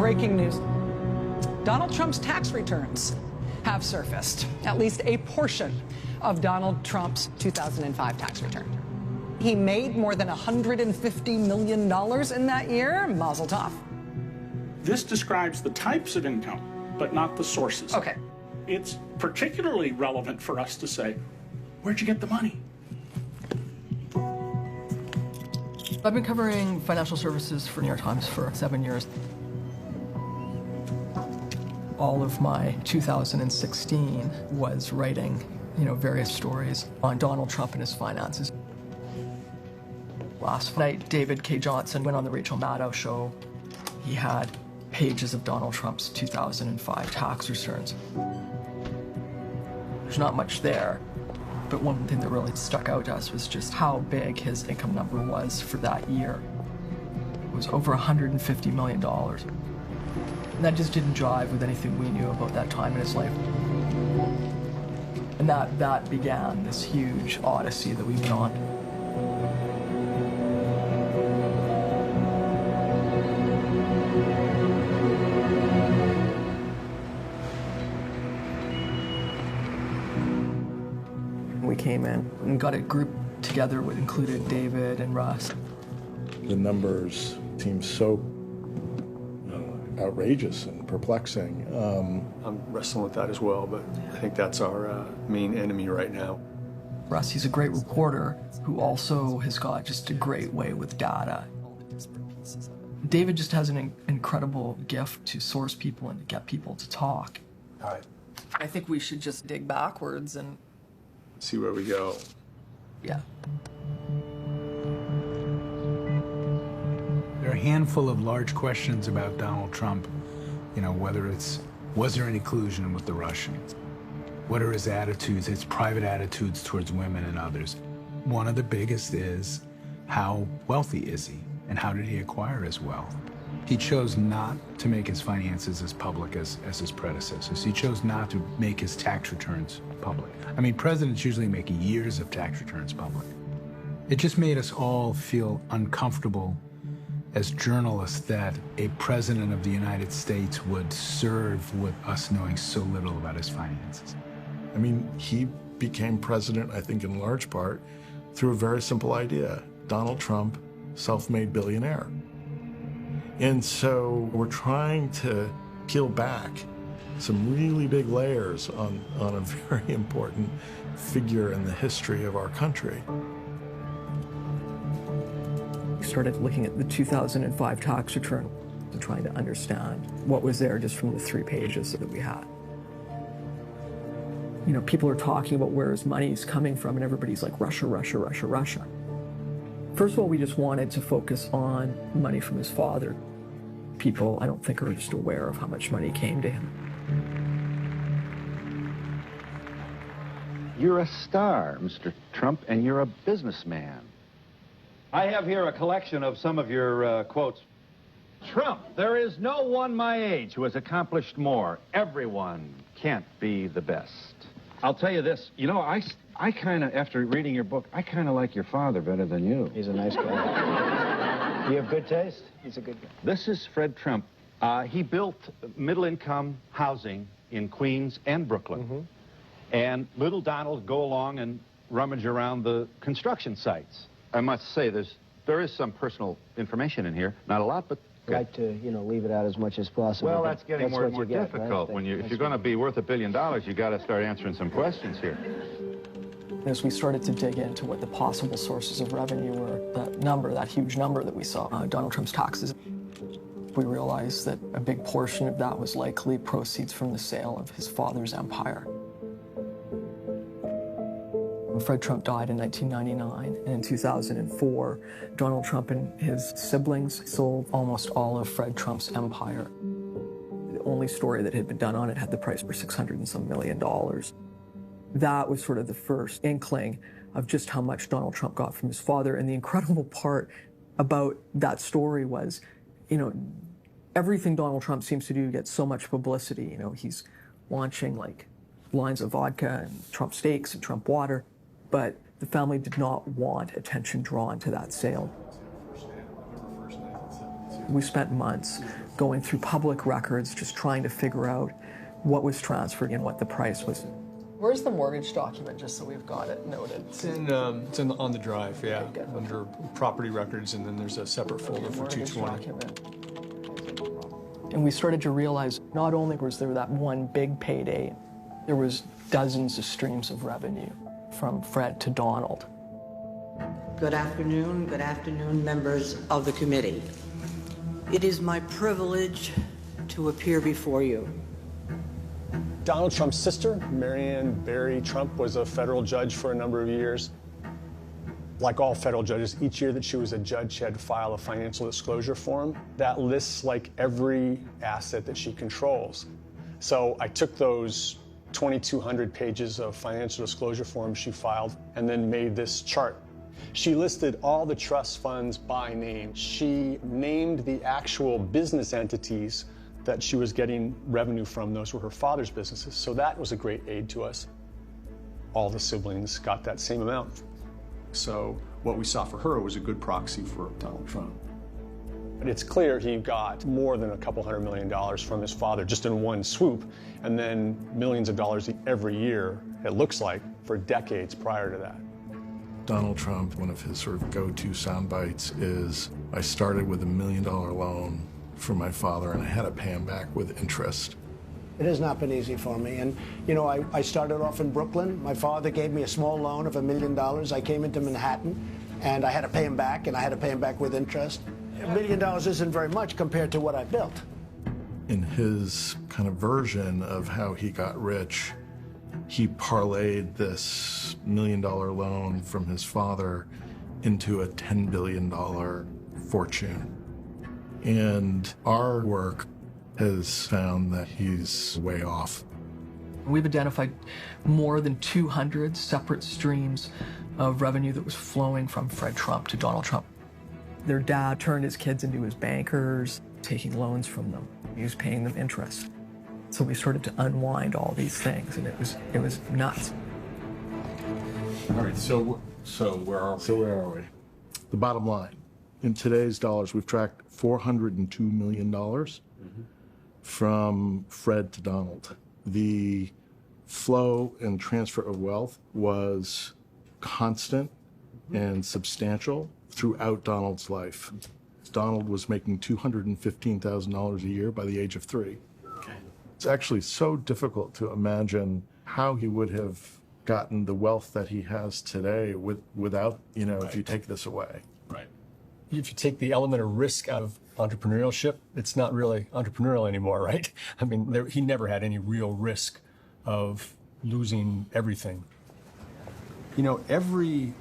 breaking news. Donald Trump's tax returns have surfaced, at least a portion of Donald Trump's 2005 tax return. He made more than $150 million in that year. Mazel tov. This describes the types of income, but not the sources. Okay. It's particularly relevant for us to say, where'd you get the money? I've been covering financial services for New York Times for 7 years. All of my 2016 was writing, various stories on Donald Trump and his finances. Last night, David K. Johnson went on the Rachel Maddow show. He had pages of Donald Trump's 2005 tax returns. There's not much there, but one thing that really stuck out to us was just how big his income number was for that year. It was over $150 million. And that just didn't jive with anything we knew about that time in his life. And that began this huge odyssey that we've been on. We came in and got a group together that included David and Russ. The numbers seem so outrageous and perplexing. I'm wrestling with that as well, but I think that's our main enemy right now. Russ, he's a great reporter who also has got just a great way with data. David just has an incredible gift to source people and to get people to talk. All right. I think we should just dig backwards and see where we go. Yeah. There are a handful of large questions about Donald Trump, whether it's, was there any collusion with the Russians? What are his attitudes, his private attitudes towards women and others? One of the biggest is, how wealthy is he, and how did he acquire his wealth? He chose not to make his finances as public as his predecessors. He chose not to make his tax returns public. I mean, presidents usually make years of tax returns public. It just made us all feel uncomfortable as journalists that a president of the United States would serve with us knowing so little about his finances. I mean, he became president, I think, in large part through a very simple idea. Donald Trump, self-made billionaire. And so we're trying to peel back some really big layers on a very important figure in the history of our country. We started looking at the 2005 tax return and trying to understand what was there just from the 3 pages that we had. People are talking about where his money is coming from, and everybody's like, Russia, Russia, Russia, Russia. First of all, we just wanted to focus on money from his father. People, I don't think, are just aware of how much money came to him. You're a star, Mr. Trump, and you're a businessman. I have here a collection of some of your quotes. Trump, there is no one my age who has accomplished more. Everyone can't be the best. I'll tell you this, I kind of, after reading your book, I kind of like your father better than you. He's a nice guy. You have good taste? He's a good guy. This is Fred Trump. He built middle-income housing in Queens and Brooklyn. Mm-hmm. And little Donald would go along and rummage around the construction sites. I must say, there is some personal information in here. Not a lot, but Try to, leave it out as much as possible. Well, that's getting more and more difficult. Right? If you're going to be worth $1 billion, you got to start answering some questions here. As we started to dig into what the possible sources of revenue were, that huge number that we saw, Donald Trump's taxes, we realized that a big portion of that was likely proceeds from the sale of his father's empire. Fred Trump died in 1999, and in 2004, Donald Trump and his siblings sold almost all of Fred Trump's empire. The only story that had been done on it had the price for $600 and some million. That was sort of the first inkling of just how much Donald Trump got from his father. And the incredible part about that story was, everything Donald Trump seems to do gets so much publicity. He's launching lines of vodka and Trump steaks and Trump water. But the family did not want attention drawn to that sale. We spent months going through public records, just trying to figure out what was transferred and what the price was. Where's the mortgage document, just so we've got it noted? It's on the drive, yeah, okay, under property records, and then there's a separate folder for 220. And we started to realize not only was there that one big payday, there was dozens of streams of revenue from Fred to Donald. Good afternoon, members of the committee. It is my privilege to appear before you. Donald Trump's sister, Marion Trump, was a federal judge for a number of years. Like all federal judges, each year that she was a judge, she had to file a financial disclosure form that lists like every asset that she controls. So I took those 2,200 pages of financial disclosure forms she filed and then made this chart. She listed all the trust funds by name. She named the actual business entities that she was getting revenue from. Those were her father's businesses. So that was a great aid to us. All the siblings got that same amount. So what we saw for her was a good proxy for Donald Trump. But it's clear he got more than a couple $100 million from his father just in one swoop, and then millions of dollars every year, it looks like, for decades prior to that. Donald Trump, one of his sort of go-to sound bites is, I started with $1 million loan from my father and I had to pay him back with interest. It has not been easy for me. And, you know, I started off in Brooklyn. My father gave me a small loan of $1 million. I came into Manhattan and I had to pay him back, and I had to pay him back with interest. $1 million isn't very much compared to what I built. In his kind of version of how he got rich, he parlayed this $1 million loan from his father into a $10 billion fortune. And our work has found that he's way off. We've identified more than 200 separate streams of revenue that was flowing from Fred Trump to Donald Trump. Their dad turned his kids into his bankers, taking loans from them. He was paying them interest. So we started to unwind all these things, and it was nuts. All right, so where are we? The bottom line, in today's dollars, we've tracked $402 million from Fred to Donald. The flow and transfer of wealth was constant and substantial throughout Donald's life. Donald was making $215,000 a year by the age of 3. It's actually so difficult to imagine how he would have gotten the wealth that he has today without, you know, if you take this away. Right. If you take the element of risk out of entrepreneurship, it's not really entrepreneurial anymore, right? I mean, he never had any real risk of losing everything. You know, every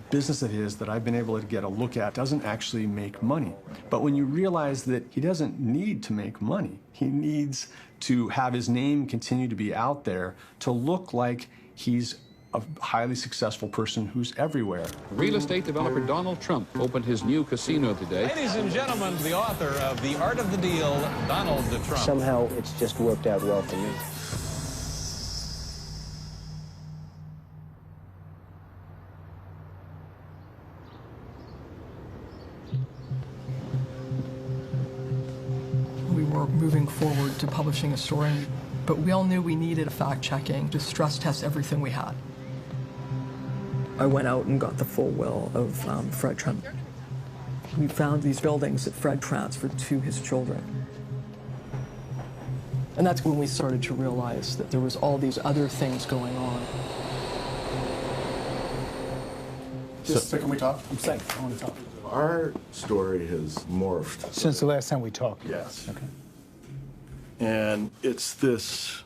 business of his that I've been able to get a look at doesn't actually make money. But when you realize that he doesn't need to make money, he needs to have his name continue to be out there to look like he's a highly successful person who's everywhere. Real estate developer Donald Trump opened his new casino today. Ladies and gentlemen, the author of The Art of the Deal, Donald Trump. Somehow it's just worked out well for me. We were moving forward to publishing a story, but we all knew we needed a fact-checking to stress test everything we had. I went out and got the full will of Fred Trump. We found these buildings that Fred transferred to his children. And that's when we started to realize that there was all these other things going on. Just a second, we talk? I'm saying, I want to talk. Our story has morphed. Since the last time we talked? Yes. Okay. And it's this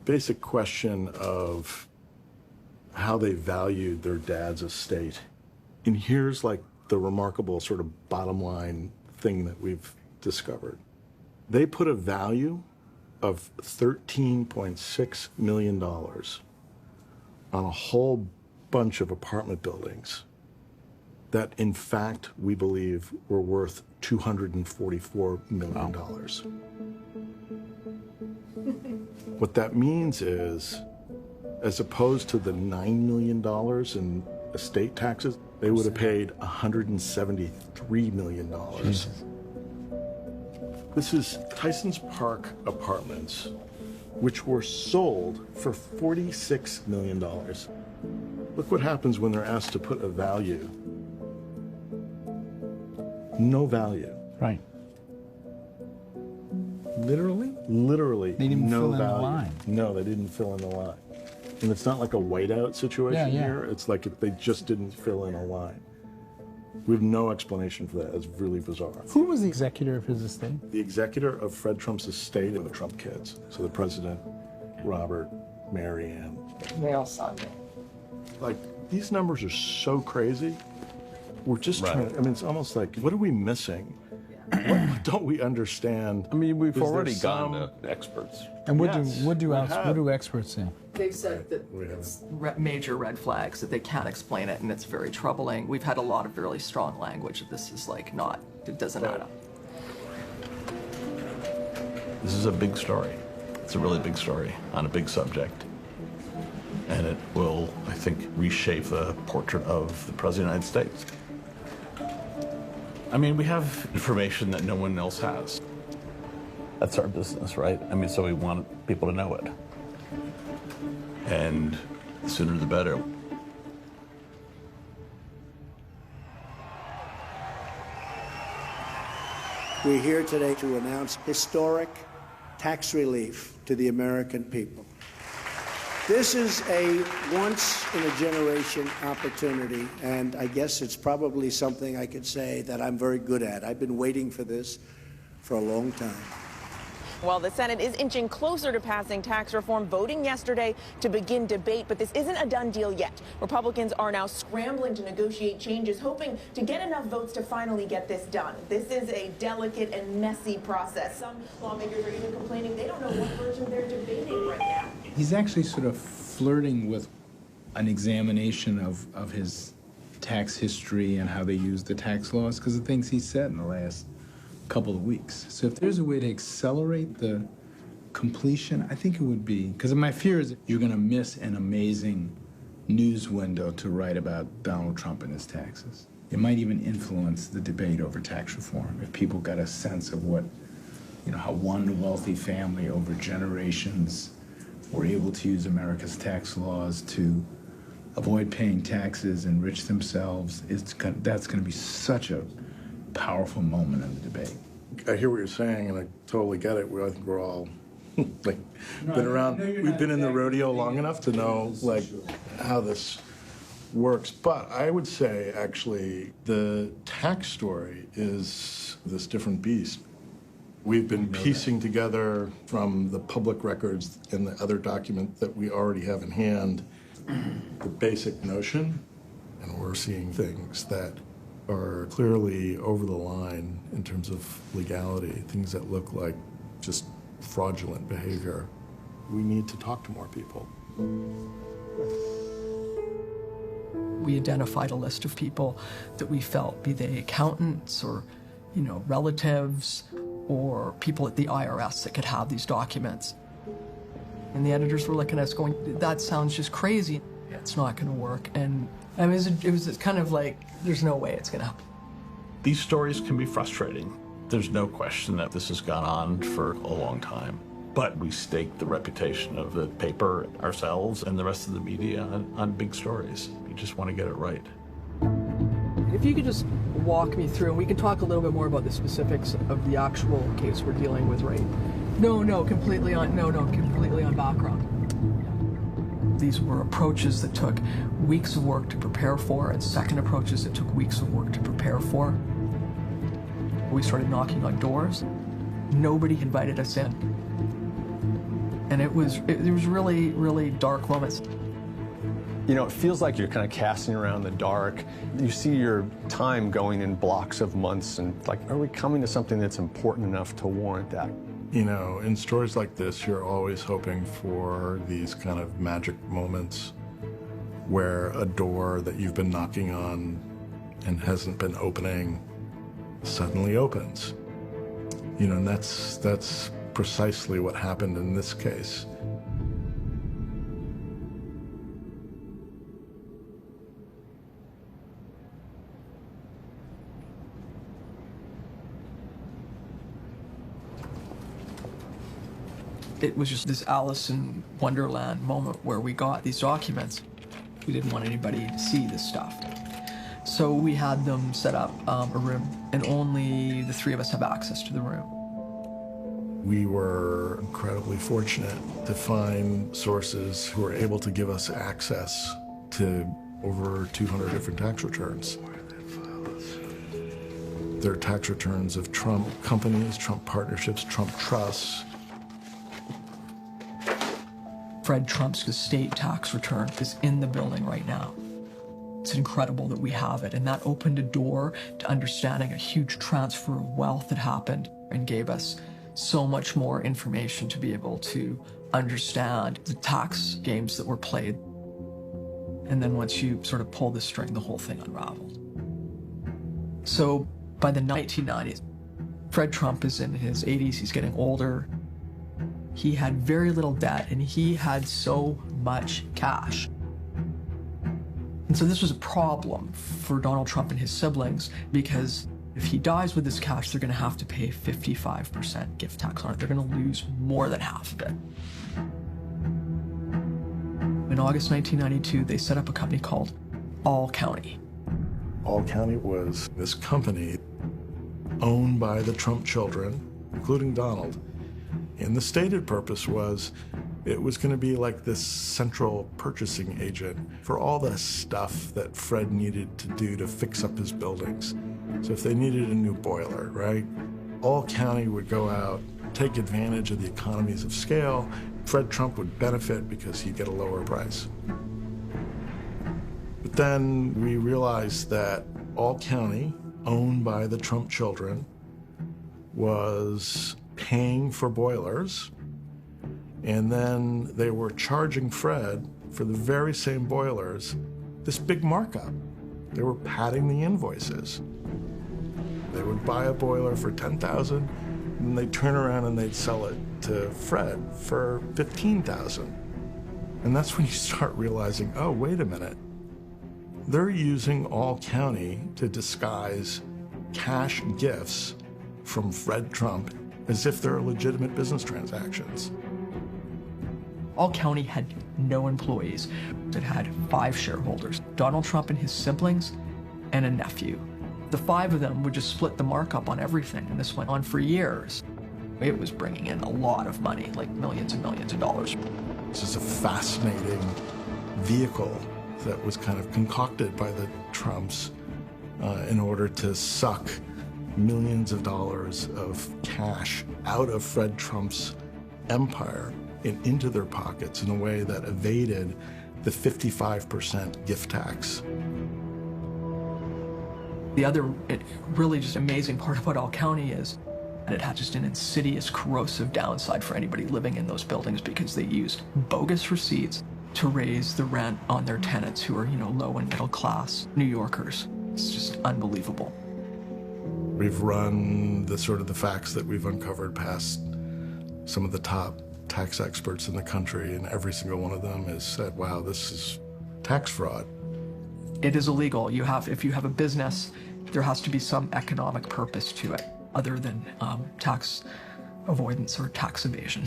basic question of how they valued their dad's estate. And here's like the remarkable sort of bottom line thing that we've discovered. They put a value of $13.6 million on a whole bunch of apartment buildings that, in fact, we believe were worth $244 million. What that means is, as opposed to the $9 million in estate taxes, They would have paid $173 million. Jesus. This is Tyson's Park Apartments, which were sold for $46 million. Look what happens when they're asked to put a value. No value. Right. Literally? Literally. They didn't no fill in the value. line. No, they didn't fill in the line. And it's not like a whiteout situation Yeah. here. It's like if they just didn't fill in a line. We have no explanation for that. It's really bizarre. Who was the executor of his estate? The executor of Fred Trump's estate and the Trump kids. So the president, Robert, Marianne. They all signed it. Like, these numbers are so crazy. We're just Right. trying to, I mean, it's almost like, what are we missing? What don't we understand? I mean, we've Is there already some- gone to experts. And what Yes, do we have. experts say? They've said that it's major red flags, that they can't explain it, and it's very troubling. We've had a lot of really strong language that this is like not, it doesn't add up. This is a big story. It's a really big story on a big subject. And it will, I think, reshape the portrait of the President of the United States. I mean, we have information that no one else has. That's our business, right? I mean, so we want people to know it. And the sooner the better. We're here today to announce historic tax relief to the American people. This is a once-in-a-generation opportunity, and I guess it's probably something I could say that I'm very good at. I've been waiting for this for a long time. Well, the Senate is inching closer to passing tax reform, voting yesterday to begin debate, but this isn't a done deal yet. Republicans are now scrambling to negotiate changes, hoping to get enough votes to finally get this done. This is a delicate and messy process. Some lawmakers are even complaining they don't know what version they're debating right now. He's actually sort of flirting with an examination of his tax history and how they use the tax laws because of things he said in the last couple of weeks. So if there's a way to accelerate the completion, I think it would be, because my fear is you're going to miss an amazing news window to write about Donald Trump and his taxes. It might even influence the debate over tax reform if people got a sense of what, you know, how one wealthy family over generations were able to use America's tax laws to avoid paying taxes, enrich themselves. That's going to be such a powerful moment in the debate. I hear what you're saying, and I totally get it. I think we're all like been around. We've been in the rodeo long enough to know like how this works. But I would say actually the tax story is this different beast. We've been piecing together from the public records and the other document that we already have in hand the basic notion, and we're seeing things that are clearly over the line in terms of legality, things that look like just fraudulent behavior. We need to talk to more people. We identified a list of people that we felt, be they accountants or, you know, relatives or people at the IRS that could have these documents. And the editors were looking at us going, that sounds just crazy. It's not going to work. And I mean, it was kind of like, there's no way it's going to happen. These stories can be frustrating. There's no question that this has gone on for a long time. But we stake the reputation of the paper, ourselves, and the rest of the media on big stories. You just want to get it right. If you could just walk me through, and we can talk a little bit more about the specifics of the actual case we're dealing with, right? Completely on background. These were approaches that took weeks of work to prepare for, and second approaches that took weeks of work to prepare for. We started knocking on doors. Nobody invited us in. And it was really, really dark moments. You know, it feels like you're kind of casting around the dark. You see your time going in blocks of months, and like, are we coming to something that's important enough to warrant that? You know, in stories like this, you're always hoping for these kind of magic moments where a door that you've been knocking on and hasn't been opening suddenly opens. You know, and that's precisely what happened in this case. It was just this Alice in Wonderland moment where we got these documents. We didn't want anybody to see this stuff. So we had them set up a room, and only the three of us have access to the room. We were incredibly fortunate to find sources who were able to give us access to over 200 different tax returns. There are tax returns of Trump companies, Trump partnerships, Trump trusts. Fred Trump's estate tax return is in the building right now. It's incredible that we have it, and that opened a door to understanding a huge transfer of wealth that happened and gave us so much more information to be able to understand the tax games that were played. And then once you sort of pull the string, the whole thing unraveled. So by the 1990s, Fred Trump is in his 80s, he's getting older. He had very little debt, and he had so much cash. And so this was a problem for Donald Trump and his siblings, because if he dies with this cash, they're going to have to pay 55% gift tax on it. They're going to lose more than half of it. In August 1992, they set up a company called All County. All County was this company owned by the Trump children, including Donald. And the stated purpose was it was going to be like this central purchasing agent for all the stuff that Fred needed to do to fix up his buildings. So if they needed a new boiler, right? All County would go out, take advantage of the economies of scale. Fred Trump would benefit because he'd get a lower price. But then we realized that All County, owned by the Trump children, was paying for boilers, and then they were charging Fred for the very same boilers this big markup. They were padding the invoices. They would buy a boiler for $10,000, and then they'd turn around and they'd sell it to Fred for $15,000. And that's when you start realizing, oh, wait a minute. They're using All County to disguise cash gifts from Fred Trump as if they're legitimate business transactions. All County had no employees. It had 5 shareholders, Donald Trump and his siblings, and a nephew. The 5 of them would just split the markup on everything, and this went on for years. It was bringing in a lot of money, like millions and millions of dollars. This is a fascinating vehicle that was kind of concocted by the Trumps in order to suck millions of dollars of cash out of Fred Trump's empire and into their pockets in a way that evaded the 55% gift tax. The other really just amazing part about All County is that it had just an insidious, corrosive downside for anybody living in those buildings, because they used bogus receipts to raise the rent on their tenants who are, low and middle class New Yorkers. It's just unbelievable. We've run the facts that we've uncovered past some of the top tax experts in the country, and every single one of them has said, wow, this is tax fraud. It is illegal. If you have a business, there has to be some economic purpose to it other than tax avoidance or tax evasion.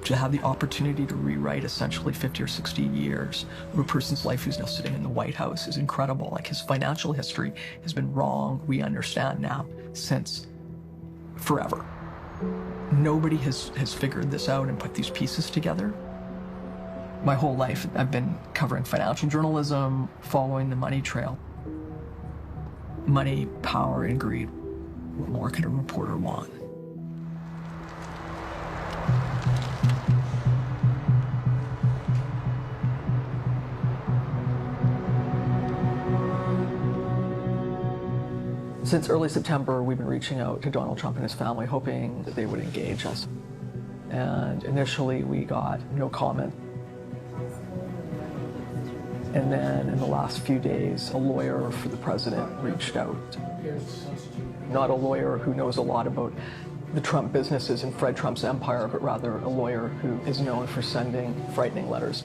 To have the opportunity to rewrite essentially 50 or 60 years of a person's life who's now sitting in the White House is incredible. Like, his financial history has been wrong, we understand now, since forever. Nobody has figured this out and put these pieces together. My whole life, I've been covering financial journalism, following the money trail. Money, power, and greed. What more could a reporter want? Since early September, we've been reaching out to Donald Trump and his family, hoping that they would engage us. And initially, we got no comment. And then in the last few days, a lawyer for the president reached out. Not a lawyer who knows a lot about the Trump businesses and Fred Trump's empire, but rather a lawyer who is known for sending frightening letters.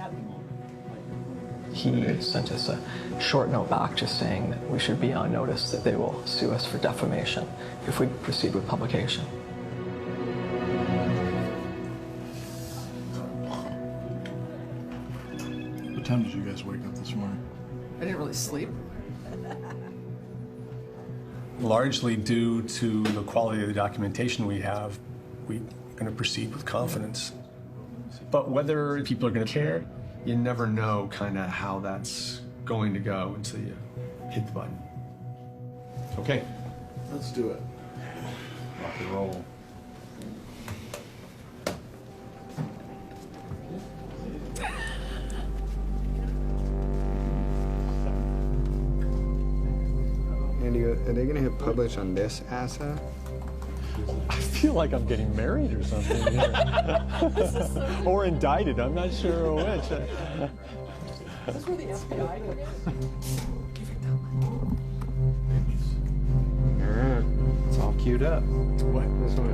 He sent us a short note back just saying that we should be on notice that they will sue us for defamation if we proceed with publication. What time did you guys wake up this morning? I didn't really sleep. Largely due to the quality of the documentation we have, we're going to proceed with confidence. But whether people are going to care, you never know kind of how that's going to go until you hit the button. Okay. Let's do it. Rock and roll. Andy, are they going to hit publish on this asset? I feel like I'm getting married or something here. Or indicted, I'm not sure which. Is this where the FBI comes in? Alright, it's all queued up. What? This one?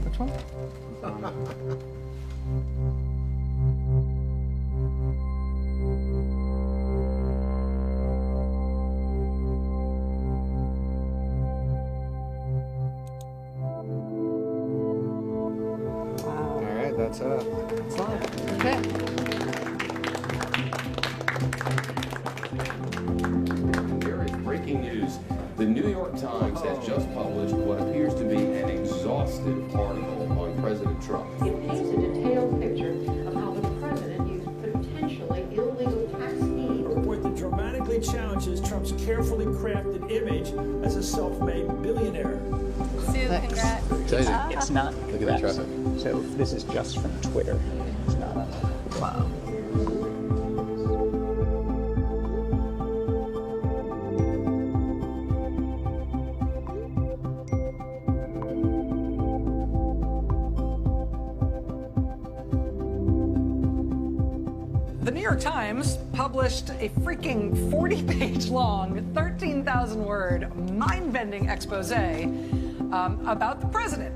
Which one? Alright, that's up. It's live. Okay. There is breaking news. The New York Times has just published what appears to be an exhaustive article on President Trump. It paints a detailed picture of how the president used potentially illegal tax schemes. A report that dramatically challenges Trump's carefully crafted image as a self-made billionaire. Sue, congrats. It's not. Look at that. So this is just from Twitter. It's not. Wow. The New York Times published a freaking 40-page long, 13,000-word, mind-bending expose about the president.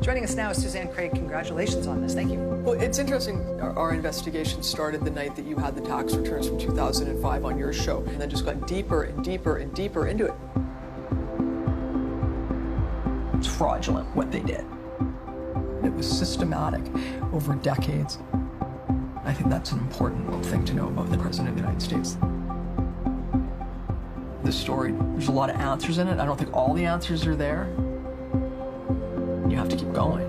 Joining us now is Suzanne Craig. Congratulations on this. Thank you. Well, it's interesting. Our investigation started the night that you had the tax returns from 2005 on your show, and then just got deeper and deeper and deeper into it. It's fraudulent what they did. It was systematic over decades. I think that's an important thing to know about the President of the United States. This story, there's a lot of answers in it. I don't think all the answers are there. You have to keep going.